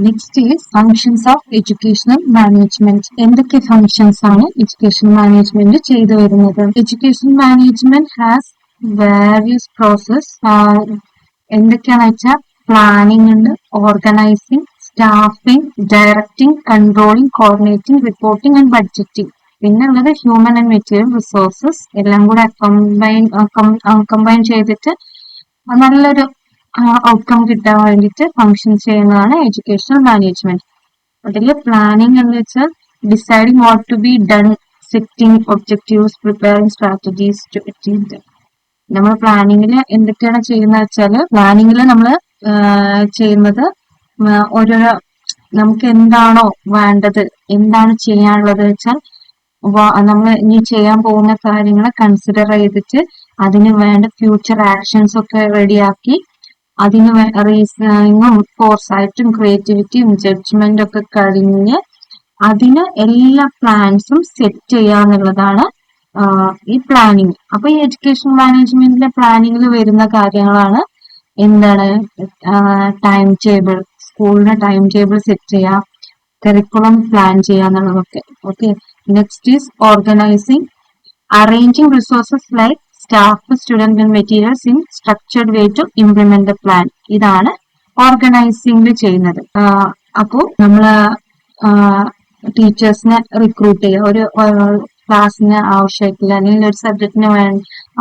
Next is functions of educational management. എന്തൊക്കെ functions ആണ് education management ചെയ്തു വരുന്നത്? Education management has various process. എന്തൊക്കെയാണെന്ന് വെച്ചാൽ പ്ലാനിംഗ് ഉണ്ട്, organising, staffing, directing, controlling, coordinating, reporting and budgeting. പിന്നെ ഉള്ളത് ഹ്യൂമൻ ആൻഡ് മെറ്റീരിയൽ റിസോഴ്സസ്. എല്ലാം കൂടെ കമ്പൈൻ ചെയ്തിട്ട് നല്ലൊരു ഔട്ട്കം കിട്ടാൻ വേണ്ടിയിട്ട് ഫങ്ഷൻ ചെയ്യുന്നതാണ് എഡ്യൂക്കേഷണൽ മാനേജ്മെന്റ്. അതിൽ പ്ലാനിംഗ് എന്ന് വെച്ചാൽ deciding what to be done, setting objectives, preparing strategies to achieve them. നമ്മൾ പ്ലാനിങ്ങിൽ എന്തൊക്കെയാണ് ചെയ്യുന്നത് വെച്ചാൽ പ്ലാനിങ്ങിൽ നമ്മൾ ചെയ്യുന്നത് ഓരോരോ നമുക്ക് എന്താണോ വേണ്ടത്, എന്താണ് ചെയ്യാനുള്ളത് വെച്ചാൽ നമ്മൾ ഇനി ചെയ്യാൻ പോകുന്ന കാര്യങ്ങൾ കൺസിഡർ ചെയ്തിട്ട് അതിന് വേണ്ട ഫ്യൂച്ചർ ആക്ഷൻസ് ഒക്കെ റെഡിയാക്കി അതിന് റീസണിങ്ങും ഫോർസൈറ്റും ക്രിയേറ്റിവിറ്റിയും ജഡ്ജ്മെന്റ് ഒക്കെ കഴിഞ്ഞ് അതിന് എല്ലാ പ്ലാൻസും സെറ്റ് ചെയ്യാന്നുള്ളതാണ് ഈ പ്ലാനിങ്. അപ്പൊ ഈ എഡ്യൂക്കേഷൻ മാനേജ്മെന്റിലെ പ്ലാനിങ്ങിൽ വരുന്ന കാര്യങ്ങളാണ് എന്താണ് ടൈം ടേബിൾ, സ്കൂളിന് ടൈം ടേബിൾ സെറ്റ് ചെയ്യാം, കരിക്കുളം പ്ലാൻ ചെയ്യാന്നുള്ളതൊക്കെ. Okay, next is organising, arranging resources like staff, student and materials in structured way to implement the plan. ഇതാണ് ഓർഗനൈസിംഗിൽ ചെയ്യുന്നത്. അപ്പോ നമ്മള് ടീച്ചേഴ്സിനെ റിക്രൂട്ട് ചെയ്യുക, ഒരു ക്ലാസ്സിന് ആവശ്യമായിട്ടുള്ള അല്ലെങ്കിൽ ഒരു സബ്ജക്റ്റിന്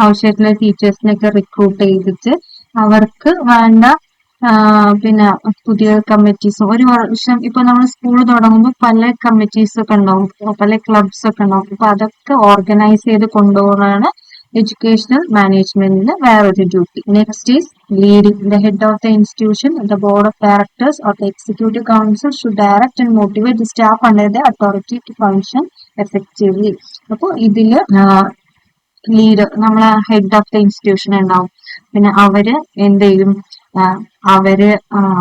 ആവശ്യമായിട്ടുള്ള ടീച്ചേഴ്സിനെയൊക്കെ റിക്രൂട്ട് ചെയ്തിട്ട് അവർക്ക് വേണ്ട പിന്നെ പുതിയ കമ്മിറ്റീസും. ഒരു വർഷം ഇപ്പൊ നമ്മൾ സ്കൂൾ തുടങ്ങുമ്പോൾ പല കമ്മിറ്റീസ് ഒക്കെ ഉണ്ടാവും, പല ക്ലബ്സ് ഒക്കെ ഉണ്ടാവും. അപ്പൊ അതൊക്കെ ഓർഗനൈസ് ചെയ്ത് കൊണ്ടുപോകുന്നതാണ് എഡ്യൂക്കേഷണൽ മാനേജ്മെന്റിന് വേറൊരു duty. Next is leading. The head of the institution, the board of directors or the executive council should direct and motivate the staff under the authority to function effectively. അപ്പോൾ ഇതില് leader, നമ്മളെ head of the institution ഉണ്ടാവും. പിന്നെ അവര് എന്ത് ചെയ്യും, അവര്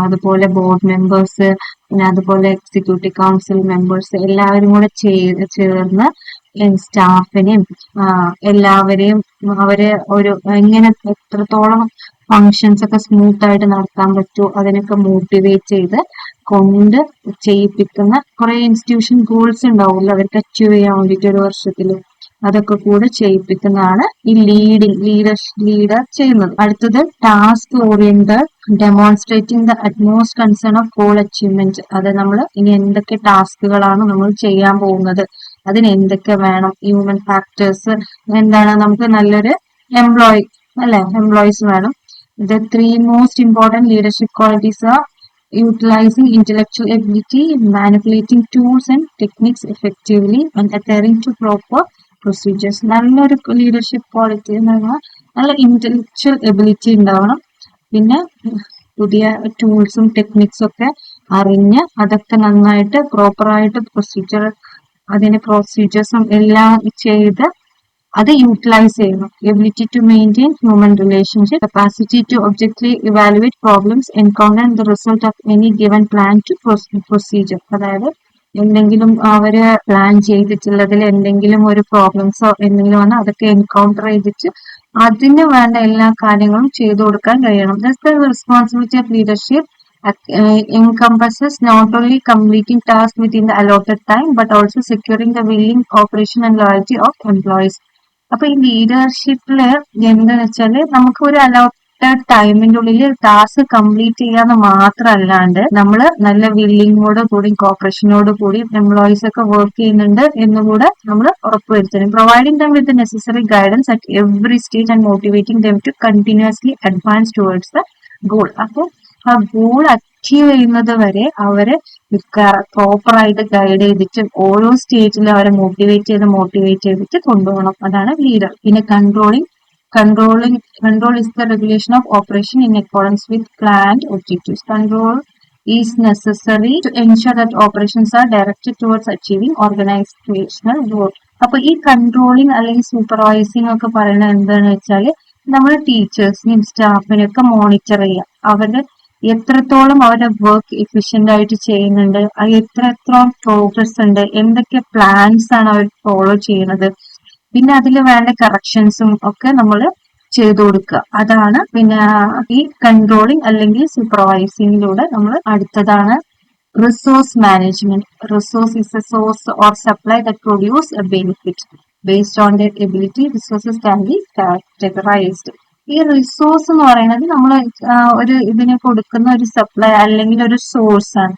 അതുപോലെ ബോർഡ് മെമ്പേഴ്സ്, പിന്നെ അതുപോലെ എക്സിക്യൂട്ടീവ് കൗൺസിൽ മെമ്പേഴ്സ് എല്ലാവരും കൂടെ ചേർന്ന് സ്റ്റാഫിനെയും എല്ലാവരെയും അവര് ഒരു എങ്ങനെ എത്രത്തോളം ഫങ്ഷൻസ് ഒക്കെ സ്മൂത്ത് ആയിട്ട് നടത്താൻ പറ്റുമോ അതിനൊക്കെ മോട്ടിവേറ്റ് ചെയ്ത് കൊണ്ട് ചെയ്യിപ്പിക്കുന്ന കുറെ ഇൻസ്റ്റിറ്റ്യൂഷൻ ഗോൾസ് ഉണ്ടാവില്ല അവർക്ക് അച്ചീവ് ചെയ്യാൻ വേണ്ടിയിട്ട് ഒരു വർഷത്തില്. അതൊക്കെ കൂടെ ചെയ്യിപ്പിക്കുന്നതാണ് ഈ ലീഡർ ചെയ്യുന്നത്. അടുത്തത് task oriented, demonstrating the utmost concern of goal achievement. അത് നമ്മൾ ഇനി എന്തൊക്കെ ടാസ്കുകളാണ് നമ്മൾ ചെയ്യാൻ പോകുന്നത്, അതിന് എന്തൊക്കെ വേണം, ഹ്യൂമൻ ഫാക്ടേഴ്സ് എന്താണ്, നമുക്ക് നല്ലൊരു എംപ്ലോയീസ് വേണം. The three most important leadership qualities are utilizing intellectual ability, manipulating tools and techniques effectively, and adhering to proper procedures. നല്ലൊരു ലീഡർഷിപ്പ് ക്വാളിറ്റി എന്ന് പറഞ്ഞാൽ നല്ല ഇന്റലക്ച്വൽ എബിലിറ്റി ഉണ്ടാവണം. പിന്നെ പുതിയ ടൂൾസും ടെക്നിക്സും ഒക്കെ അറിഞ്ഞ് അതൊക്കെ നന്നായിട്ട് പ്രോപ്പറായിട്ട് പ്രൊസീജിയേഴ്സും എല്ലാം ചെയ്ത് അത് യൂട്ടിലൈസ് ചെയ്യണം. Ability to maintain human relationship, capacity to objectively evaluate problems, encounter the result of any given plan to procedure. അതായത് എന്തെങ്കിലും അവര് പ്ലാൻ ചെയ്തിട്ടുള്ളതിൽ എന്തെങ്കിലും ഒരു പ്രോബ്ലംസോ എന്തെങ്കിലും വന്നാൽ അതൊക്കെ എൻകൗണ്ടർ ചെയ്തിട്ട് അതിന് വേണ്ട എല്ലാ കാര്യങ്ങളും ചെയ്തു കൊടുക്കാൻ കഴിയണം. That's the responsibility of leadership. Encompasses not only completing tasks within the allotted time but also securing the willing cooperation and loyalty of employees. അപ്പൊ ഈ ലീഡർഷിപ്പില് എന്താന്ന് വെച്ചാല് നമുക്ക് ഒരു അലോട്ടഡ് ടൈമിന്റെ ഉള്ളിൽ ടാസ്ക് കംപ്ലീറ്റ് ചെയ്യാന്ന് മാത്രമല്ലാണ്ട് നമ്മള് നല്ല വില്ലിങ്ങോട് കൂടി കോപ്പറേഷനോട് കൂടി എംപ്ലോയീസ് ഒക്കെ വർക്ക് ചെയ്യുന്നുണ്ട് എന്നുകൂടെ നമ്മൾ ഉറപ്പുവരുത്തണം. Providing them with necessary guidance at every stage and motivating them to continuously advance towards the goal. അപ്പോൾ ആ ഗോൾ അച്ചീവ് ചെയ്യുന്നത് വരെ അവരെ പ്രോപ്പറായിട്ട് ഗൈഡ് ചെയ്തിട്ട് ഓരോ സ്റ്റേജിലും അവരെ മോട്ടിവേറ്റ് ചെയ്തിട്ട് കൊണ്ടുപോകണം. അതാണ് ലീഡർ. പിന്നെ control is the regulation of operation in accordance with planned objectives. Control is necessary to ensure that operations are directed towards achieving organizational goal. അപ്പൊ ഈ കൺട്രോളിങ് അല്ലെങ്കിൽ സൂപ്പർവൈസിങ് ഒക്കെ പറയുന്നത് എന്താണെന്ന് വെച്ചാൽ നമ്മൾ ടീച്ചേഴ്സിനെയും സ്റ്റാഫിനെയും ഒക്കെ മോണിറ്റർ ചെയ്യുക, അവരുടെ എത്രത്തോളം അവരുടെ വർക്ക് എഫിഷ്യന്റ് ആയിട്ട് ചെയ്യുന്നുണ്ട്, എത്രത്തോളം പ്രോഗ്രസ് ഉണ്ട്, എന്തൊക്കെ പ്ലാൻസ് ആണ് അവർ ഫോളോ ചെയ്യുന്നത്, പിന്നെ അതിൽ വേണ്ട കറക്ഷൻസും ഒക്കെ നമ്മൾ ചെയ്തു കൊടുക്കുക. അതാണ് പിന്നെ ഈ കൺട്രോളിങ് അല്ലെങ്കിൽ സൂപ്പർവൈസിങ്ങിലൂടെ നമ്മൾ അടുത്തതാണ് Resource management. Resource is a source or supply that produce a benefit. Based on their ability, resources can be categorized. ഈ റിസോഴ്സ് എന്ന് പറയുന്നത് നമ്മൾ ഒരു ഇതിന് കൊടുക്കുന്ന ഒരു സപ്ലൈ അല്ലെങ്കിൽ ഒരു സോഴ്സ് ആണ്.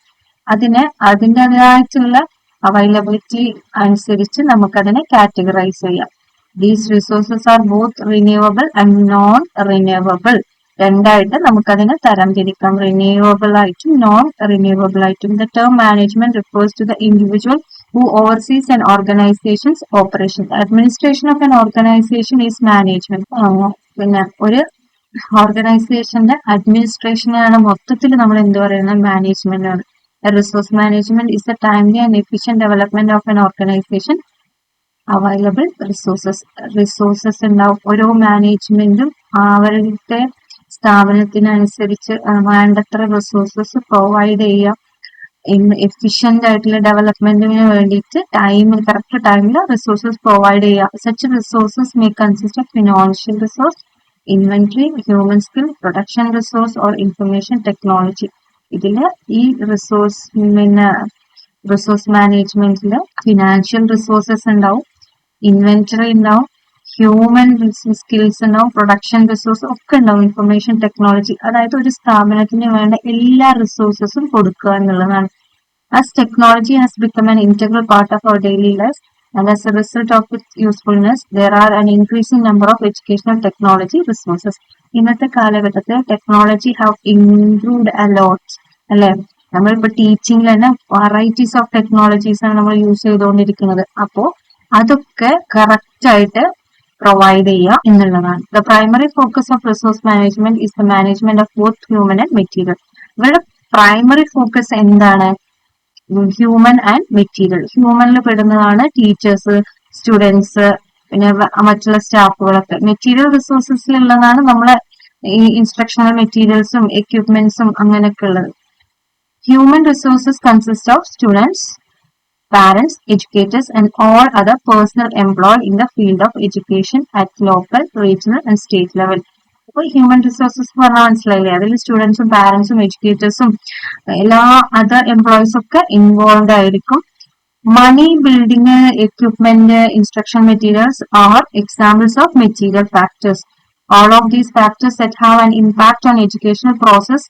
അതിൻ്റെതായിട്ടുള്ള അവൈലബിലിറ്റി അനുസരിച്ച് നമുക്കതിനെ കാറ്റഗറൈസ് ചെയ്യാം. These resources are both renewable and non renewable. രണ്ടായിട്ട് നമുക്കതിനെ തരംതിരിക്കാം, റിന്യൂവബിൾ ആയിട്ടും നോൺ റിന്യൂവബിൾ ആയിട്ടും. The term management refers to the individual who oversees an organization's operations. Administration of an organization is management. പിന്നെ ഒരു ഓർഗനൈസേഷന്റെ അഡ്മിനിസ്ട്രേഷനാണ് മൊത്തത്തിൽ നമ്മൾ എന്ത് പറയുന്നത്, മാനേജ്മെന്റ് ആണ്. Resource management is A timely and efficient development of N organisation. Available resources ഉണ്ടാവും. ഓരോ മാനേജ്മെന്റും അവരുടെ സ്ഥാപനത്തിനനുസരിച്ച് വേണ്ടത്ര റിസോഴ്സസ് പ്രൊവൈഡ് ചെയ്യുക. എഫിഷ്യന്റ് ആയിട്ടുള്ള ഡെവലപ്മെന്റിന് വേണ്ടിയിട്ട് കറക്റ്റ് ടൈമിൽ റിസോഴ്സസ് പ്രൊവൈഡ് ചെയ്യുക. Such resources may consist of financial resource, inventory, human skill, production resource or information technology. ഇതില് ഈ റിസോഴ്സ് മാനേജ്മെന്റില് ഫിനാൻഷ്യൽ റിസോഴ്സസ് ഉണ്ടാവും, ഇൻവെന്ററി ഉണ്ടാവും, ഹ്യൂമൻ സ്കിൽസ് ഉണ്ടാവും, പ്രൊഡക്ഷൻ റിസോഴ്സ് ഒക്കെ ഉണ്ടാവും, ഇൻഫർമേഷൻ ടെക്നോളജി. അതായത് ഒരു സ്ഥാപനത്തിന് വേണ്ട എല്ലാ റിസോഴ്സസും കൊടുക്കുക എന്നുള്ളതാണ്. As technology has become an integral part of our daily lives, and as a result of its usefulness, there are an increasing number of educational technology resources. ഇന്നത്തെ കാലഘട്ടത്തിൽ technology have improved a lot, അല്ലെ? നമ്മളിപ്പോ ടീച്ചിങ്ങിൽ തന്നെ varieties of technologies ആണ് നമ്മൾ use ചെയ്തുകൊണ്ടിരിക്കുന്നത്. അപ്പോ അതൊക്കെ കറക്റ്റ് ആയിട്ട് പ്രൊവൈഡ് ചെയ്യുക എന്നുള്ളതാണ്. The primary focus of resource management is the management of both human and material. ഇവരുടെ പ്രൈമറി ഫോക്കസ് എന്താണ്? Human and material. ഹ്യൂമനിൽ പെടുന്നതാണ് ടീച്ചേഴ്സ്, സ്റ്റുഡൻസ്, പിന്നെ മറ്റുള്ള സ്റ്റാഫുകളൊക്കെ. മെറ്റീരിയൽ റിസോഴ്സസിലുള്ളതാണ് നമ്മളെ ഈ ഇൻസ്ട്രക്ഷണൽ മെറ്റീരിയൽസും എക്യുപ്മെന്റ്സും അങ്ങനെയൊക്കെ ഉള്ളത്. Human resources consist of students, parents, educators, and all other personnel employed in the field of education at local, regional, and state level. അപ്പോൾ ഹ്യൂമൻ റിസോഴ്സസ് പറഞ്ഞാൽ മനസ്സിലായില്ലേ? അതിൽ സ്റ്റുഡൻസും പാരന്റ്സും എഡ്യൂക്കേറ്റേഴ്സും എല്ലാ അതർ എംപ്ലോയീസും ഒക്കെ ഇൻവോൾവ് ആയിരിക്കും. Money, building, equipment, instruction materials are examples of material factors. All of these factors that have an impact on educational process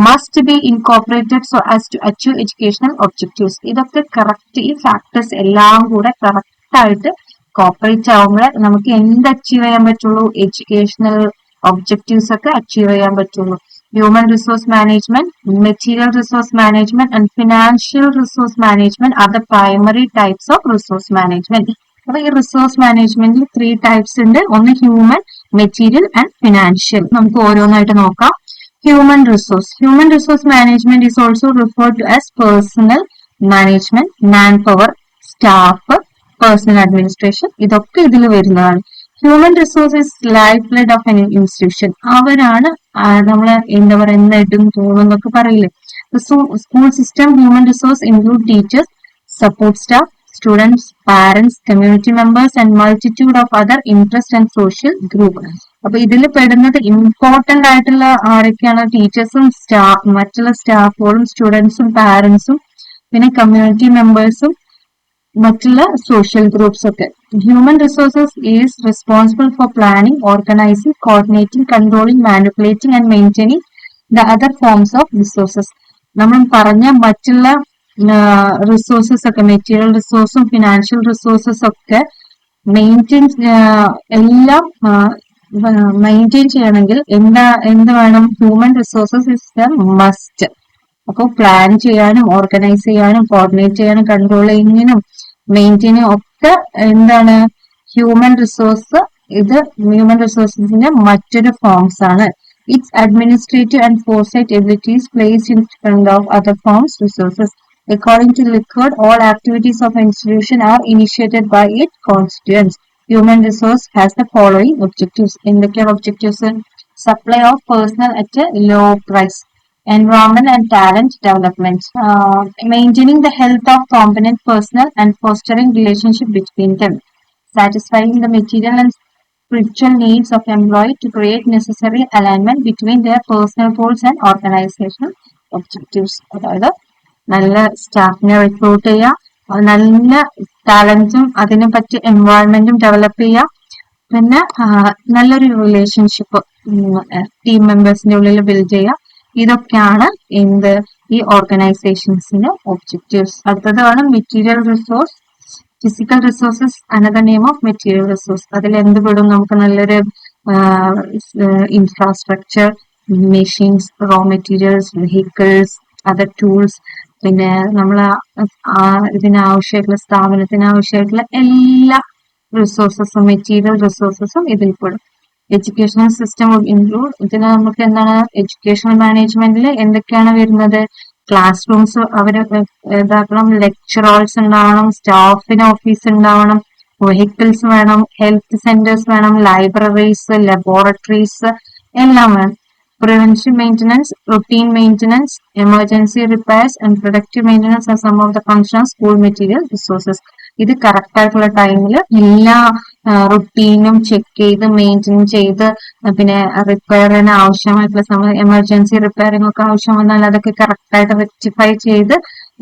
must be incorporated so as to achieve educational objectives. ഇതൊക്കെ correct, ഈ factors എല്ലാം കൂടെ correct ആയിട്ട് cooperate ആവുമ്പോൾ നമുക്ക് എന്ത് achieve ചെയ്യാൻ പറ്റുള്ളൂ? എഡ്യൂക്കേഷണൽ ഒബ്ജക്റ്റീവ്സ് ഒക്കെ അച്ചീവ് ചെയ്യാൻ പറ്റുള്ളൂ. Human resource management, material resource management and financial resource management are the primary types of resource management. അപ്പൊ ഈ റിസോഴ്സ് മാനേജ്മെന്റിൽ 3 ടൈപ്സ് ഉണ്ട്. ഒന്ന് ഹ്യൂമൻ, മെറ്റീരിയൽ ആൻഡ് ഫിനാൻഷ്യൽ. നമുക്ക് ഓരോന്നായിട്ട് നോക്കാം. Human resource. Human resource management is also referred to as personnel management, manpower, staff, personal administration. ഇതൊക്കെ ഇതിൽ വരുന്നതാണ്. Human resource is life blood of N institution. അവരാണ് നമ്മളെ എന്താ പറയുക, നെടും തൂണും എന്നൊക്കെ പറയില്ലേ. School system human resource include teachers, support staff, students, parents, community members, and multitude of other interest and social group. അപ്പൊ ഇതിൽ പെടുന്നത് ഇമ്പോർട്ടന്റ് ആയിട്ടുള്ള ആരൊക്കെയാണ്? ടീച്ചേഴ്സും മറ്റുള്ള സ്റ്റാഫുകളും സ്റ്റുഡൻസും പാരന്റ്സും പിന്നെ കമ്മ്യൂണിറ്റി മെമ്പേഴ്സും മറ്റുള്ള സോഷ്യൽ ഗ്രൂപ്പ്സ് ഒക്കെ. Human resources is responsible for planning, organising, coordinating, controlling, manipulating and maintaining the other forms of resources. നമ്മൾ പറഞ്ഞ മറ്റുള്ള റിസോഴ്സസ് ഒക്കെ, മെറ്റീരിയൽ റിസോഴ്സും ഫിനാൻഷ്യൽ റിസോഴ്സസ് ഒക്കെ എല്ലാം മെയിൻറ്റെയിൻ ചെയ്യണമെങ്കിൽ എന്ത് വേണം? Human resources is the must. അപ്പോൾ പ്ലാൻ ചെയ്യാനും ഓർഗനൈസ് ചെയ്യാനും കോർഡിനേറ്റ് ചെയ്യാനും കൺട്രോൾ ചെയ്യുന്നതിനും മെയിൻറ്റെയിനും ഒക്കെ എന്താണ്? Human resource. ഇത് ഹ്യൂമൻ റിസോഴ്സസിന്റെ മറ്റൊരു ഫോംസ് ആണ്. It's administrative and foresight abilities place in front of other forms resources. According to Lickard, all activities of an institution are initiated by its constituents. Human resource has the following objectives. എന്തൊക്കെയാണ് objectives? Supply of personnel at a low price, environment and talent development, maintaining the health of competent personnel and fostering relationship between them, satisfying the material and spiritual needs of employee to create necessary alignment between their personal goals and organizational objectives. അതായത് നല്ല സ്റ്റാഫിനെ recruit ചെയ്യുക, നല്ല ടാലന്റും അതിനെ പറ്റി എൻവയോൺമെന്റും develop ചെയ്യുക, പിന്നെ നല്ലൊരു റിലേഷൻഷിപ്പ് ടീം മെമ്പേഴ്സിന്റെ ഉള്ളിൽ ബിൽഡ് ചെയ്യുക. ഇതൊക്കെയാണ് ഈ ഓർഗനൈസേഷൻസിന്റെ ഒബ്ജക്റ്റീവ്സ്. അടുത്തതാണ് material resource. Physical resources another name of material resource. അതിൽ എന്ത് പെടും? നമുക്ക് നല്ലൊരു infrastructure, machines, raw materials, vehicles, other tools, പിന്നെ നമ്മൾ ഇതിനാവശ്യമായിട്ടുള്ള സ്ഥാപനത്തിന് ആവശ്യമായിട്ടുള്ള എല്ലാ റിസോഴ്സസും മെറ്റീരിയൽ റിസോഴ്സസും ഇതിൽ പെടും. Educational system include. ഇതിന് നമുക്ക് എന്താണ് എഡ്യൂക്കേഷണൽ മാനേജ്മെന്റിൽ എന്തൊക്കെയാണ് വരുന്നത്? ക്ലാസ് റൂംസ് ഇതാക്കണം, ലെക്ചർ ഹാൾസ് ഉണ്ടാവണം, സ്റ്റാഫിന് ഓഫീസ് ഉണ്ടാവണം, വെഹിക്കിൾസ് വേണം, ഹെൽത്ത് സെന്റേഴ്സ് വേണം, ലൈബ്രറീസ്, ലബോറട്ടറീസ് എല്ലാം വേണം. Preventive maintenance, routine maintenance, emergency repairs, and productive maintenance are some of the functional school material resources. ഇത് കറക്റ്റ് ആയിട്ടുള്ള ടൈമിൽ എല്ലാ റുട്ടീനും ചെക്ക് ചെയ്ത് മെയിൻറ്റെയിൻ ചെയ്ത്, പിന്നെ റിപ്പയറിന് ആവശ്യമായിട്ടുള്ള സമയം എമർജൻസി റിപ്പയറിംഗ് ഒക്കെ ആവശ്യം വന്നാൽ അതൊക്കെ കറക്റ്റ് ആയിട്ട് റെക്ടിഫൈ ചെയ്ത്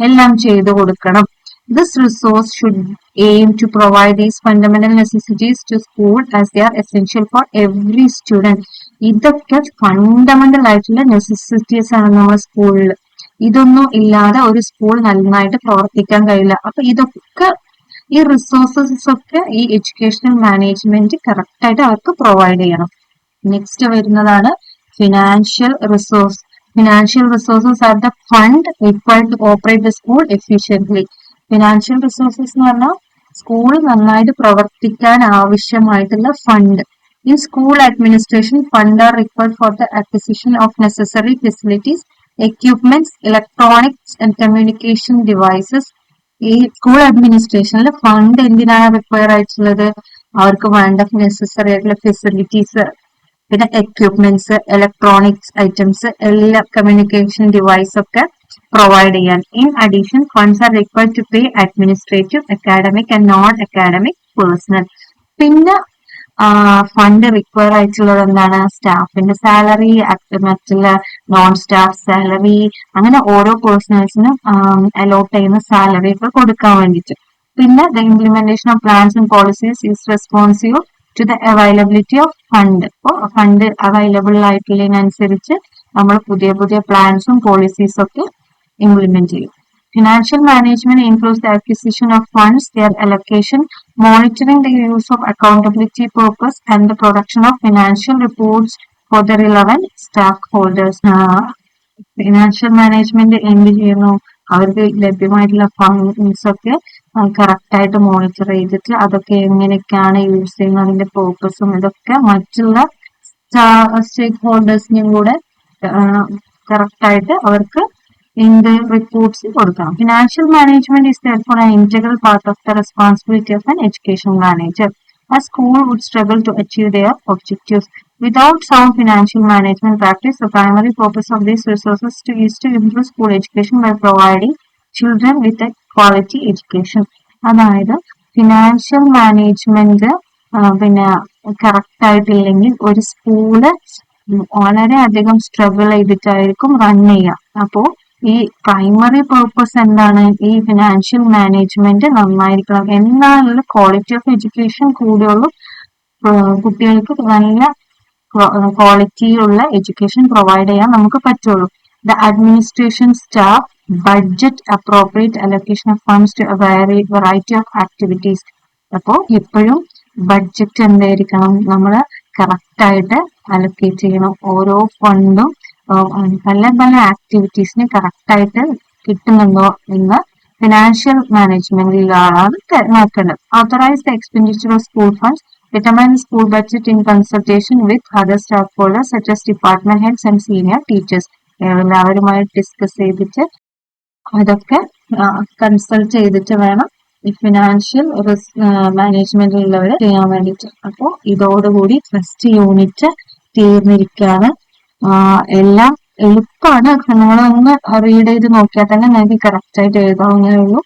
എല്ലാം ചെയ്ത് കൊടുക്കണം. This resource should aim to provide these fundamental necessities to school as they are essential for every student. ഇതൊക്കെ ഫണ്ടമെന്റൽ ആയിട്ടുള്ള നെസസിറ്റീസ് ആണ് നമ്മുടെ സ്കൂളിൽ. ഇതൊന്നും ഇല്ലാതെ ഒരു സ്കൂൾ നന്നായിട്ട് പ്രവർത്തിക്കാൻ കഴിയില്ല. അപ്പൊ ഇതൊക്കെ ഈ റിസോഴ്സസ് ഒക്കെ ഈ എഡ്യൂക്കേഷണൽ മാനേജ്മെന്റ് കറക്റ്റ് ആയിട്ട് അവർക്ക് പ്രൊവൈഡ് ചെയ്യണം. നെക്സ്റ്റ് വരുന്നതാണ് financial resource. Financial resources are the fund required to operate the school efficiently. Financial resources എന്ന് പറഞ്ഞാൽ സ്കൂൾ നന്നായിട്ട് പ്രവർത്തിക്കാൻ ആവശ്യമായിട്ടുള്ള fund. In school administration, funds are required for the acquisition of necessary facilities, equipments, electronics and communication devices. ഈ school അഡ്മിനിസ്ട്രേഷനിൽ fund എന്തിനാണ് require ആയിട്ടുള്ളത്? അവർക്ക് വേണ്ട നെസസറി ആയിട്ടുള്ള ഫെസിലിറ്റീസ്, പിന്നെ എക്യുപ്മെന്റ്സ്, ഇലക്ട്രോണിക്സ് ഐറ്റംസ്, എല്ലാ കമ്മ്യൂണിക്കേഷൻ ഡിവൈസ് ഒക്കെ പ്രൊവൈഡ് ചെയ്യാൻ. In addition, funds are required to pay administrative, academic and non academic personnel. പിന്നെ ഫണ്ട് റിക്വയർ ആയിട്ടുള്ളത് എന്താണ്? സ്റ്റാഫിന്റെ സാലറി, മറ്റുള്ള നോൺ സ്റ്റാഫ് സാലറി, അങ്ങനെ ഓരോ പേഴ്സണൽസിനും അലോട്ട് ചെയ്യുന്ന സാലറി ഒക്കെ കൊടുക്കാൻ വേണ്ടിയിട്ട്. പിന്നെ the implementation of plans and policies is responsive to the availability of fund. അപ്പോൾ ഫണ്ട് അവൈലബിൾ ആയിട്ടുള്ളതിനനുസരിച്ച് നമ്മൾ പുതിയ പുതിയ പ്ലാൻസും പോളിസീസും ഒക്കെ ഇംപ്ലിമെന്റ് ചെയ്യും. Financial management includes the acquisition of funds, their allocation, monitoring the use of accountability purpose, and the production of financial reports for the relevant stakeholders. Financial management എന്ത് ചെയ്യുന്നു? അവർക്ക് ലഭ്യമായിട്ടുള്ള ഫണ്ട്സ് ഒക്കെ കറക്റ്റ് ആയിട്ട് മോണിറ്റർ ചെയ്തിട്ട് അതൊക്കെ എങ്ങനെയൊക്കെയാണ് യൂസ് ചെയ്യുന്നത്, അതിന്റെ പേർപ്പസും ഇതൊക്കെ മറ്റുള്ള സ്റ്റേക്ക് ഹോൾഡേഴ്സിനും കൂടെ കറക്റ്റ് ആയിട്ട് അവർക്ക് in the reports കൊടുക്കണം. Financial management is therefore an integral part of the responsibility of an education manager. A school would struggle to achieve their objectives. Without sound financial management practice, the primary purpose of these resources is to improve school education by providing children with a quality education. അതായത് financial management പിന്നെ correct ആയിട്ടില്ലെങ്കിൽ ഒരു school വളരെയധികം struggle ചെയ്തിട്ടായിരിക്കും run ചെയ്യുക. അപ്പോൾ ഈ primary purpose എന്താണ്? ഈ financial management നന്നായിരിക്കണം. എന്നാലുള്ള ക്വാളിറ്റി ഓഫ് എഡ്യൂക്കേഷൻ കൂടിയുള്ളൂ കുട്ടികൾക്ക് നല്ല ക്വാളിറ്റിയുള്ള എഡ്യൂക്കേഷൻ പ്രൊവൈഡ് ചെയ്യാൻ നമുക്ക് പറ്റുള്ളൂ. The administration staff budget appropriate allocation of funds to variety of activities. അപ്പോൾ എപ്പോഴും ബഡ്ജറ്റ് എന്തായിരിക്കണം? നമ്മൾ കറക്റ്റ് ആയിട്ട് അലൊക്കേറ്റ് ചെയ്യണം. ഓരോ ഫണ്ടും പല പല ആക്ടിവിറ്റീസിന് കറക്റ്റ് ആയിട്ട് കിട്ടുന്നുണ്ടോ എന്ന് ഫിനാൻഷ്യൽ മാനേജ്മെന്റിലാണ് നോക്കേണ്ടത്. Authorise the expenditure of school funds, determine the school budget in consultation with other staff holders such as department heads and senior teachers. എല്ലാവരുമായി ഡിസ്കസ് ചെയ്തിട്ട് അതൊക്കെ കൺസൾട്ട് ചെയ്തിട്ട് വേണം ഈ ഫിനാൻഷ്യൽ മാനേജ്മെന്റിലുള്ളവർ ചെയ്യാൻ വേണ്ടിയിട്ട്. അപ്പോൾ ഇതോടുകൂടി ഫസ്റ്റ് യൂണിറ്റ് തീർന്നിരിക്കുകയാണ്. എല്ലാം എളുപ്പമാണ്. നിങ്ങളൊന്ന് റീഡ് ചെയ്ത് നോക്കിയാൽ തന്നെ നിങ്ങൾക്ക് കറക്റ്റ് ആയിട്ട് എഴുതാവുന്നേ ഉള്ളൂ.